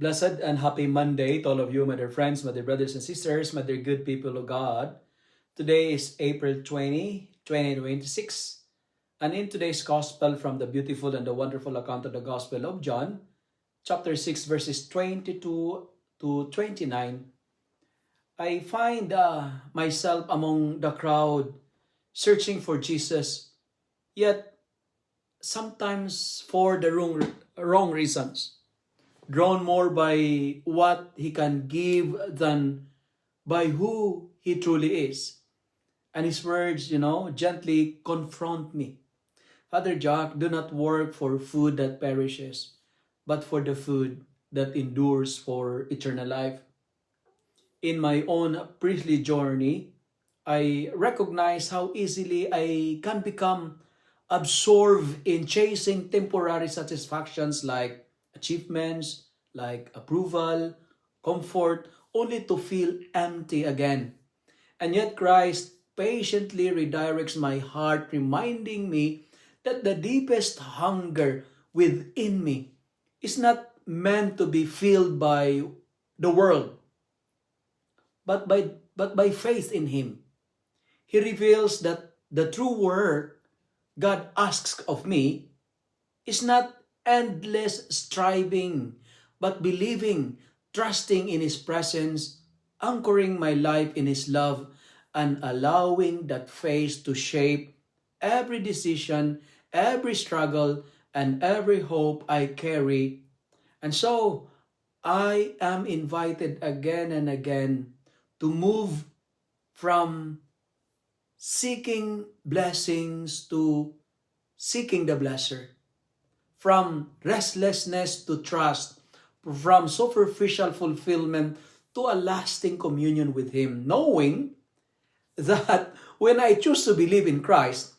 Blessed and happy Monday to all of you, my dear friends, my dear brothers and sisters, my dear good people of God. Today is April 20, 2026. And in today's gospel from the beautiful and the wonderful account of the Gospel of John, chapter 6, verses 22 to 29, I find myself among the crowd searching for Jesus, yet sometimes for the wrong reasons. Drawn more by what he can give than by who he truly is. And his words, gently confront me. Father Jack, do not work for food that perishes, but for the food that endures for eternal life. In my own priestly journey, I recognize how easily I can become absorbed in chasing temporary satisfactions like achievements, like approval, comfort, only to feel empty again. And yet Christ patiently redirects my heart, reminding me that the deepest hunger within me is not meant to be filled by the world, but by faith in Him. He reveals that the true work God asks of me is not endless striving, but believing, trusting in His presence, anchoring my life in His love, and allowing that faith to shape every decision, every struggle, and every hope I carry. And so, I am invited again and again to move from seeking blessings to seeking the blesser, from restlessness to trust, from superficial fulfillment to a lasting communion with Him, knowing that when I choose to believe in Christ,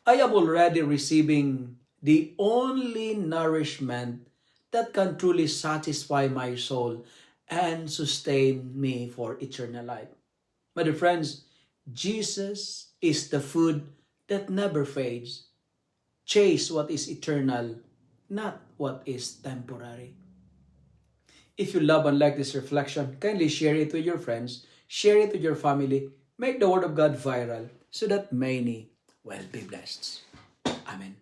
I am already receiving the only nourishment that can truly satisfy my soul and sustain me for eternal life. My dear friends, Jesus is the food that never fades. Chase what is eternal, not what is temporary. If you love and like this reflection, kindly share it with your friends, share it with your family, make the Word of God viral so that many will be blessed. Amen.